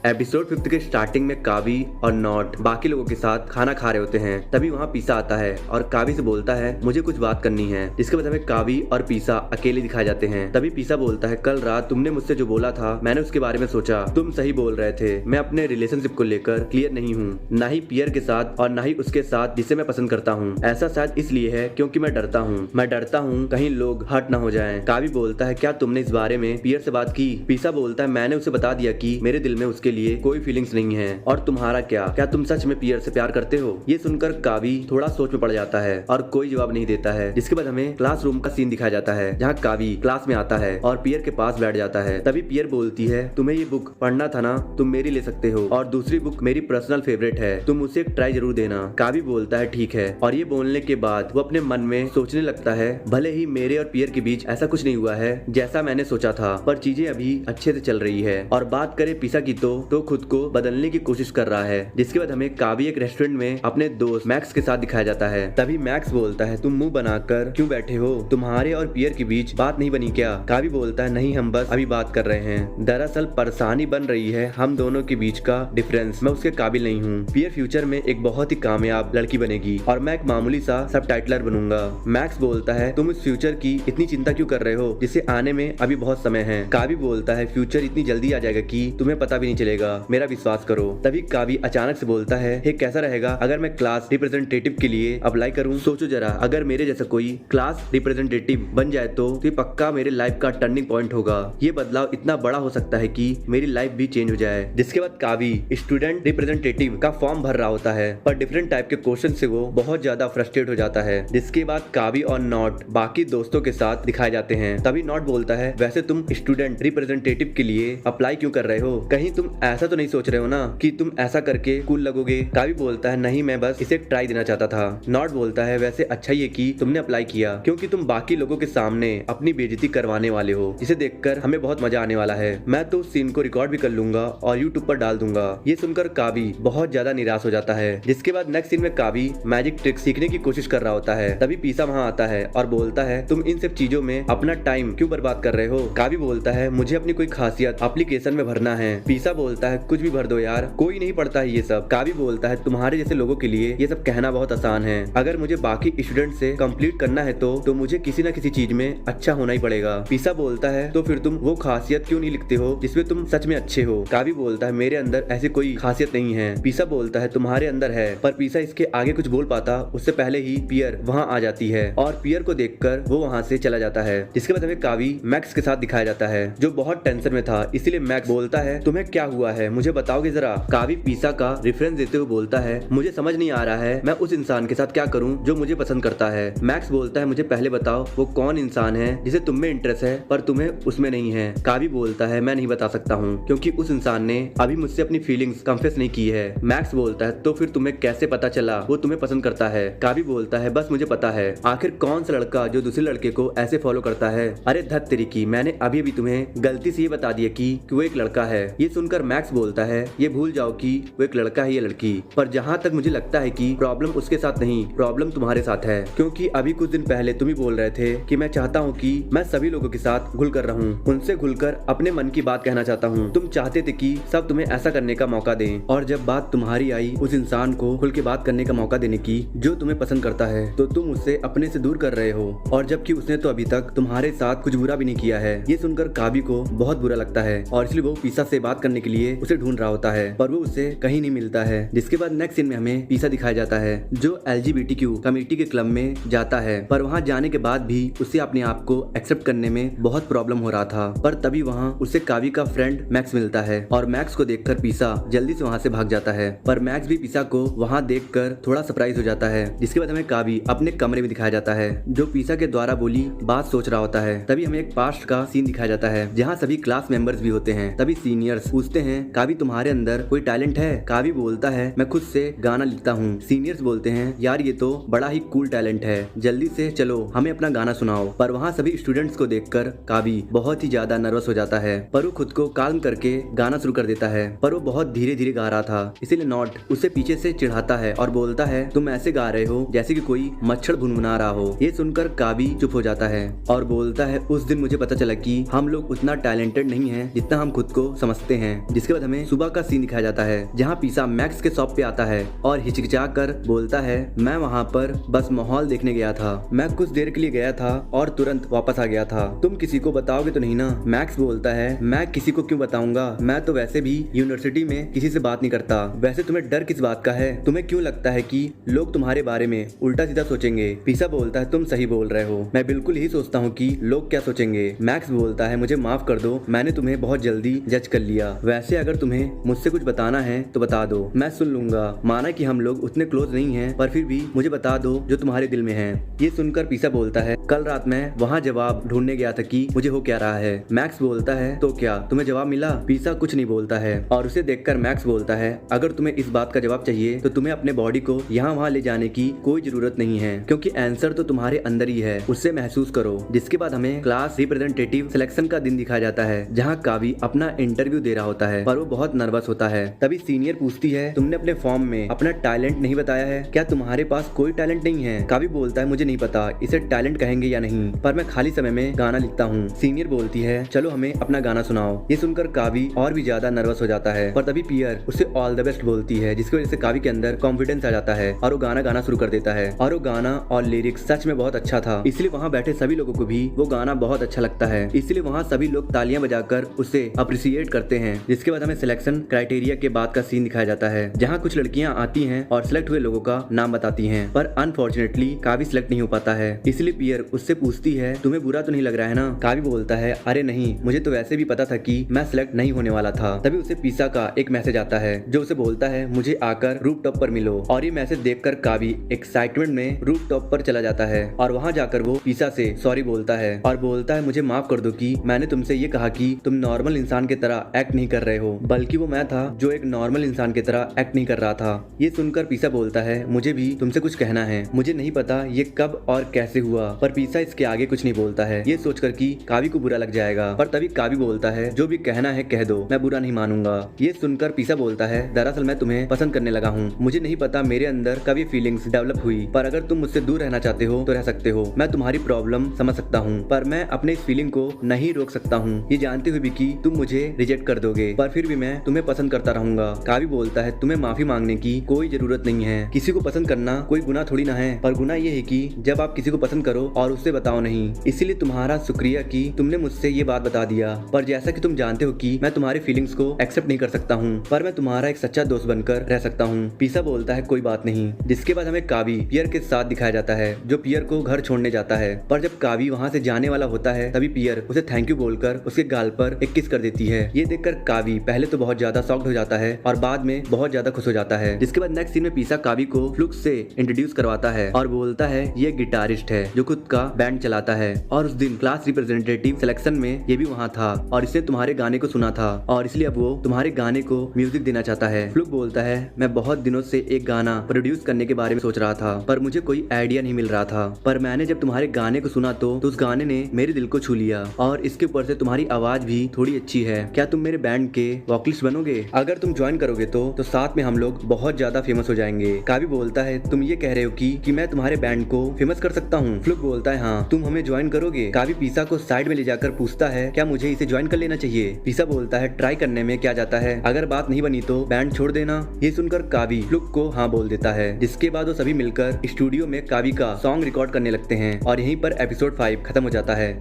Episode 5 के starting में कावी और नॉट बाकी लोगों के साथ खाना खा रहे होते हैं। तभी वहाँ पीसा आता है और कावी से बोलता है मुझे कुछ बात करनी है। इसके बाद हमें कावी और पीसा अकेले दिखाए जाते हैं। तभी पीसा बोलता है कल रात तुमने मुझसे जो बोला था मैंने उसके बारे में सोचा, तुम सही बोल रहे थे। मैं अपने रिलेशनशिप को लेकर क्लियर नहीं हूँ, ना ही पियर के साथ और ना ही उसके साथ जिसे मैं पसंद करता हूँ। ऐसा शायद इसलिए है क्योंकि मैं डरता हूँ कहीं लोग हर्ट न हो जाएं। कावी बोलता है क्या तुमने इस बारे में पियर से बात की? पीसा बोलता है मैंने उसे बता दिया कि मेरे दिल में उसके लिए कोई फीलिंग्स नहीं है। और तुम्हारा क्या तुम सच में पियर से प्यार करते हो? ये सुनकर कावी थोड़ा सोच में पड़ जाता है और कोई जवाब नहीं देता है। जिसके बाद हमें क्लासरूम का सीन दिखाया जाता है जहाँ कावी क्लास में आता है और पियर के पास बैठ जाता है। तभी पियर बोलती है तुम्हें ये बुक पढ़ना था ना, तुम मेरी ले सकते हो और दूसरी बुक मेरी पर्सनल फेवरेट है, तुम उसे एक ट्राई जरूर देना। कावी बोलता है ठीक है। और ये बोलने के बाद वो अपने मन में सोचने लगता है भले ही मेरे और पियर के बीच ऐसा कुछ नहीं हुआ है जैसा मैंने सोचा था, पर चीजें अभी अच्छे से चल रही है। और बात करें पीसा की तो खुद को बदलने की कोशिश कर रहा है। जिसके बाद हमें कावी एक रेस्टोरेंट में अपने दोस्त मैक्स के साथ दिखाया जाता है। तभी मैक्स बोलता है तुम मुंह बनाकर क्यों बैठे हो, तुम्हारे और पियर के बीच बात नहीं बनी क्या? कावी बोलता है नहीं, हम बस अभी बात कर रहे हैं। दरअसल परेशानी बन रही है हम दोनों के बीच का डिफरेंस, मैं उसके काबिल नहीं हूँ। पियर फ्यूचर में एक बहुत ही कामयाब लड़की बनेगी और मैं एक मामूली सा सब टाइटलर बनूंगा। मैक्स बोलता है तुम इस फ्यूचर की इतनी चिंता क्यों कर रहे हो जिसे आने में अभी बहुत समय है। कावी बोलता है फ्यूचर इतनी जल्दी आ जाएगा कि तुम्हें पता भी नहीं चलेगा, मेरा विश्वास करो। तभी कावी अचानक से बोलता है ये कैसा रहेगा अगर मैं क्लास रिप्रेजेंटेटिव के लिए अप्लाई करूं? सोचो जरा, अगर मेरे जैसा कोई क्लास रिप्रेजेंटेटिव बन जाए तो ये पक्का मेरे लाइफ का टर्निंग पॉइंट होगा। ये बदलाव इतना बड़ा हो सकता है कि मेरी लाइफ भी चेंज हो जाए। जिसके बाद कावी स्टूडेंट रिप्रेजेंटेटिव का फॉर्म भर रहा होता है पर डिफरेंट टाइप के क्वेश्चन से वो बहुत ज्यादा फ्रस्ट्रेट हो जाता है। जिसके बाद कावी और नॉट बाकी दोस्तों के साथ दिखाए जाते हैं। तभी नॉट बोलता है वैसे तुम स्टूडेंट रिप्रेजेंटेटिव के लिए अप्लाई क्यों कर रहे हो, कहीं तुम ऐसा तो नहीं सोच रहे हो ना कि तुम ऐसा करके कूल लगोगे? कावी बोलता है नहीं, मैं बस इसे ट्राई देना चाहता था। नॉट बोलता है वैसे अच्छा ही कि तुमने अप्लाई किया क्योंकि तुम बाकी लोगों के सामने अपनी बेइज्जती करवाने वाले हो, जिसे देखकर हमें बहुत मजा आने वाला है। मैं तो उस सीन को रिकॉर्ड भी कर लूंगा और यूट्यूब पर डाल दूंगा। ये सुनकर कावी बहुत ज्यादा निराश हो जाता है। जिसके बाद नेक्स्ट सीन में कावी मैजिक ट्रिक सीखने की कोशिश कर रहा होता है। तभी पीसा वहाँ आता है और बोलता है तुम इन सब चीजों में अपना टाइम क्यों बर्बाद कर रहे हो? कावी बोलता है मुझे अपनी कोई खासियत एप्लीकेशन में भरना है। पीसा बोलता है कुछ भी भर दो यार, कोई नहीं पढ़ता है ये सब। कावी बोलता है तुम्हारे जैसे लोगों के लिए ये सब कहना बहुत आसान है, अगर मुझे बाकी स्टूडेंट से कंप्लीट करना है तो मुझे किसी न किसी चीज में अच्छा होना ही पड़ेगा। पीसा बोलता है तो फिर तुम वो खासियत क्यों नहीं लिखते हो जिसमें तुम सच में अच्छे हो? कावी बोलता है मेरे अंदर ऐसी कोई खासियत नहीं है। पीसा बोलता है तुम्हारे अंदर है, पर पीसा इसके आगे कुछ बोल पाता उससे पहले ही पियर वहाँ आ जाती है और पियर को देखकर वो वहाँ से चला जाता है। जिसके बाद हमें कावी मैक्स के साथ दिखाया जाता है जो बहुत टेंशन में था। इसीलिए मैक्स बोलता है तुम्हें क्या हुआ है, मुझे बताओगे जरा? कावी पीसा का रेफरेंस देते हुए बोलता है मुझे समझ नहीं आ रहा है मैं उस इंसान के साथ क्या करूं जो मुझे पसंद करता है। मैक्स बोलता है मुझे पहले बताओ वो कौन इंसान है जिसे तुम में इंटरेस्ट है पर तुम्हें उसमें नहीं है। कावी बोलता है मैं नहीं बता सकता हूँ क्योंकि उस इंसान ने अभी मुझसे अपनी फीलिंग्स कन्फेस नहीं की है। मैक्स बोलता है तो फिर तुम्हें कैसे पता चला वो तुम्हें पसंद करता है? कावी बोलता है बस मुझे पता है, आखिर कौन सा लड़का जो दूसरे लड़के को ऐसे फॉलो करता है? अरे धत तेरी की, मैंने अभी अभी तुम्हें गलती से ये बता दिया कि वो एक लड़का है। ये सुनकर मैक्स बोलता है ये भूल जाओ कि वो एक लड़का है या लड़की, पर जहाँ तक मुझे लगता है कि प्रॉब्लम उसके साथ नहीं, प्रॉब्लम तुम्हारे साथ है। क्योंकि अभी कुछ दिन पहले तुम ही बोल रहे थे कि मैं चाहता हूँ कि मैं सभी लोगों के साथ घुल कर रहूं, उनसे घुलकर अपने मन की बात कहना चाहता हूँ। तुम चाहते थे कि सब तुम्हें ऐसा करने का मौका दें और जब बात तुम्हारी आई उस इंसान को खुल के बात करने का मौका देने की जो तुम्हें पसंद करता है तो तुम उससे अपने से दूर कर रहे हो, और जबकि उसने तो अभी तक तुम्हारे साथ कुछ बुरा भी नहीं किया है। ये सुनकर कावी को बहुत बुरा लगता है और इसलिए वो पीसा से बात करने के लिए उसे ढूंढ रहा होता है पर वो उसे कहीं नहीं मिलता है। जिसके बाद नेक्स्ट सीन में हमें पीसा दिखाया जाता है जो LGBTQ कम्युनिटी के क्लब में जाता है, पर वहाँ जाने के बाद भी उसे अपने आप को एक्सेप्ट करने में बहुत प्रॉब्लम हो रहा था। पर तभी वहाँ उसे कावी का फ्रेंड मैक्स मिलता है और मैक्स को देखकर पीसा जल्दी से वहाँ से भाग जाता है, पर मैक्स भी पीसा को वहाँ देखकर थोड़ा सरप्राइज हो जाता है। जिसके बाद हमें कावी अपने कमरे में दिखाया जाता है जो पीसा के द्वारा बोली बात सोच रहा होता है। तभी हमें एक पास्ट का सीन दिखाया जाता है जहाँ सभी क्लास मेंबर्स भी होते हैं। तभी सीनियर्स पूछते हैं कावी तुम्हारे अंदर कोई टैलेंट है? कावी बोलता है मैं खुद से गाना लिखता हूँ। सीनियर्स बोलते हैं यार ये तो बड़ा ही कूल टैलेंट है, जल्दी से चलो हमें अपना गाना सुनाओ। पर वहाँ सभी स्टूडेंट्स को देखकर कावी बहुत ही ज्यादा नर्वस हो जाता है, पर वो खुद को काल्म करके गाना शुरू कर देता है। पर वो बहुत धीरे धीरे गा रहा था, इसीलिए नॉट उसे पीछे से चिढ़ाता है और बोलता है तुम ऐसे गा रहे हो जैसे कि कोई मच्छर भुनभुना रहा हो। ये सुनकर कावी चुप हो जाता है और बोलता है उस दिन मुझे पता चला कि हम लोग उतना टैलेंटेड नहीं है जितना हम खुद को समझते हैं। जिसके बाद हमें सुबह का सीन दिखाया जाता है जहाँ पीसा मैक्स के शॉप पे आता है और हिचकिचा कर बोलता है, मैं वहाँ पर बस माहौल देखने गया था, मैं कुछ देर के लिए गया था और तुरंत वापस आ गया था, तुम किसी को बताओगे तो नहीं ना? मैक्स बोलता है, मैं किसी को क्यों बताऊंगा, मैं तो वैसे भी यूनिवर्सिटी में किसी से बात नहीं करता, वैसे तुम्हें डर किस बात का है, तुम्हें क्यों लगता है कि लोग तुम्हारे बारे में उल्टा सीधा सोचेंगे? पीसा बोलता है, तुम सही बोल रहे हो, मैं बिल्कुल यही सोचता हूँ कि लोग क्या सोचेंगे। मैक्स बोलता है, मुझे माफ कर दो, मैंने तुम्हें बहुत जल्दी जज कर लिया, वैसे अगर तुम्हें मुझसे कुछ बताना है तो बता दो, मैं सुन लूंगा, माना कि हम लोग उतने क्लोज नहीं हैं, पर फिर भी मुझे बता दो जो तुम्हारे दिल में है। ये सुनकर पीसा बोलता है, कल रात मैं वहाँ जवाब ढूंढने गया था कि मुझे हो क्या रहा है। मैक्स बोलता है, तो क्या तुम्हें जवाब मिला? पीसा कुछ नहीं बोलता है और उसे देखकर मैक्स बोलता है, अगर तुम्हें इस बात का जवाब चाहिए तो तुम्हें अपने बॉडी को यहाँ वहाँ ले जाने की कोई जरूरत नहीं है, क्योंकि आंसर तो तुम्हारे अंदर ही है, उससे महसूस करो। जिसके बाद हमें क्लास रिप्रेजेंटेटिव सिलेक्शन का दिन दिखाया जाता है जहाँ कावी अपना इंटरव्यू दे रहा होता है पर वो बहुत नर्वस होता है। तभी सीनियर पूछती है, तुमने अपने फॉर्म में अपना टैलेंट नहीं बताया है, क्या तुम्हारे पास कोई टैलेंट नहीं है? कावी बोलता है, मुझे नहीं पता इसे टैलेंट कहेंगे या नहीं, पर मैं खाली समय में गाना लिखता हूँ। सीनियर बोलती है, चलो हमें अपना गाना सुनाओ। ये सुनकर कावी और भी ज्यादा नर्वस हो जाता है, पर तभी पियर उसे ऑल द बेस्ट बोलती है, जिसकी वजह से कावी के अंदर कॉन्फिडेंस आ जाता है और वो गाना गाना शुरू कर देता है और वो गाना और लिरिक्स सच में बहुत अच्छा था, इसलिए वहाँ बैठे सभी लोगों को भी वो गाना बहुत अच्छा लगता है, इसलिए वहाँ सभी लोग तालियां बजाकर उसे अप्रिशिएट करते हैं। जिसके बाद हमें सिलेक्शन क्राइटेरिया के बाद का सीन दिखाया जाता है जहाँ कुछ लड़कियां आती हैं और सिलेक्ट हुए लोगों का नाम बताती हैं, पर अनफॉर्चुनेटली कावी सिलेक्ट नहीं हो पाता है, इसलिए पियर उससे पूछती है, तुम्हें बुरा तो नहीं लग रहा है ना? कावी बोलता है, अरे नहीं, मुझे तो वैसे भी पता था कि मैं सिलेक्ट नहीं होने वाला था। तभी उसे पीसा का एक मैसेज आता है जो उसे बोलता है, मुझे आकर रूफ टॉप पर मिलो, और ये मैसेज देखकर कावी एक्साइटमेंट में रूफ टॉप पर चला जाता है और वहाँ जाकर वो पीसा से सॉरी बोलता है और बोलता है, मुझे माफ कर दो कि मैंने तुमसे ये कहा कि तुम नॉर्मल इंसान की तरह एक्ट नहीं कर रहे हो, बल्कि वो मैं था जो एक नॉर्मल इंसान की तरह एक्ट नहीं कर रहा था। ये सुनकर पीसा बोलता है, मुझे भी तुमसे कुछ कहना है, मुझे नहीं पता ये कब और कैसे हुआ, पर पीसा इसके आगे कुछ नहीं बोलता है, ये सोचकर कि कावी को बुरा लग जाएगा। पर तभी कावी बोलता है, जो भी कहना है कह दो, मैं बुरा नहीं मानूंगा। ये सुनकर पीसा बोलता है, दरअसल मैं तुम्हें पसंद करने लगा हूँ, मुझे नहीं पता मेरे अंदर कब ये फीलिंग्स डेवलप हुई, पर अगर तुम मुझसे दूर रहना चाहते हो तो रह सकते हो, मैं तुम्हारी प्रॉब्लम समझ सकता हूँ, पर मैं अपने इस फीलिंग को नहीं रोक सकता हूँ, ये जानते हुए भी कि तुम मुझे रिजेक्ट कर दोगे, पर फिर भी मैं तुम्हें पसंद करता रहूंगा। कावी बोलता है, तुम्हें माफी मांगने की कोई जरूरत नहीं है, किसी को पसंद करना कोई गुनाह थोड़ी ना है, पर गुनाह ये है कि जब आप किसी को पसंद करो और उससे बताओ नहीं, इसीलिए तुम्हारा शुक्रिया कि तुमने मुझसे ये बात बता दिया, पर जैसा कि तुम जानते हो कि मैं तुम्हारी फीलिंग्स को एक्सेप्ट नहीं कर सकता हूँ, पर मैं तुम्हारा एक सच्चा दोस्त बनकर रह सकता हूँ। पीसा बोलता है, कोई बात नहीं। जिसके बाद हमें कावी पियर के साथ दिखाया जाता है जो पियर को घर छोड़ने जाता है, पर जब कावी वहाँ से जाने वाला होता है तभी पियर उसे थैंक यू बोलकर उसके गाल पर एक किस कर देती है। ये देखकर कावी पहले तो बहुत ज्यादा शॉक्ड हो जाता है और बाद में बहुत ज्यादा खुश हो जाता है। जिसके बाद नेक्स्ट सीन में पीसा कावी को फ्लुक्स से इंट्रोड्यूस करवाता है और बोलता है, ये गिटारिस्ट है जो खुद का बैंड चलाता है और उस दिन क्लास रिप्रेजेंटेटिव सिलेक्शन में ये भी वहाँ था और इसने तुम्हारे गाने को सुना था और इसलिए अब वो तुम्हारे गाने को म्यूजिक देना चाहता है। फ्लुक बोलता है, मैं बहुत दिनों से एक गाना प्रोड्यूस करने के बारे में सोच रहा था, पर मुझे कोई आइडिया नहीं मिल रहा था, पर मैंने जब तुम्हारे गाने को सुना तो उस गाने ने मेरे दिल को छू लिया और इसके ऊपर से तुम्हारी आवाज भी थोड़ी अच्छी है, क्या तुम मेरे बैंड के वोकलिस्ट बनोगे? अगर तुम ज्वाइन करोगे तो साथ में हम लोग बहुत ज्यादा फेमस हो जाएंगे। कावी बोलता है, तुम ये कह रहे हो कि मैं तुम्हारे बैंड को फेमस कर सकता हूँ? फ्लुक बोलता है, हाँ, तुम हमें ज्वाइन करोगे? कावी पीसा को साइड में ले जाकर पूछता है, क्या मुझे इसे ज्वाइन कर लेना चाहिए? पीसा बोलता है, ट्राई करने में क्या जाता है, अगर बात नहीं बनी तो बैंड छोड़ देना। ये सुनकर कावी फ्लुक को हाँ बोल देता है। जिसके बाद वो सभी मिलकर स्टूडियो में कावी का सॉन्ग रिकॉर्ड करने लगते हैं और यहीं पर एपिसोड 5 खत्म हो जाता है।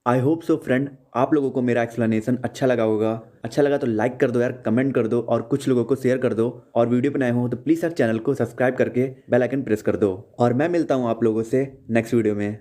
आई होप सो फ्रेंड, आप लोगों को मेरा एक्सप्लेनेशन अच्छा लगा होगा। अच्छा लगा तो लाइक कर दो यार, कमेंट कर दो और कुछ लोगों को शेयर कर दो, और वीडियो पे नए हो तो प्लीज़ यार चैनल को सब्सक्राइब करके बेल आइकन प्रेस कर दो। और मैं मिलता हूँ आप लोगों से नेक्स्ट वीडियो में।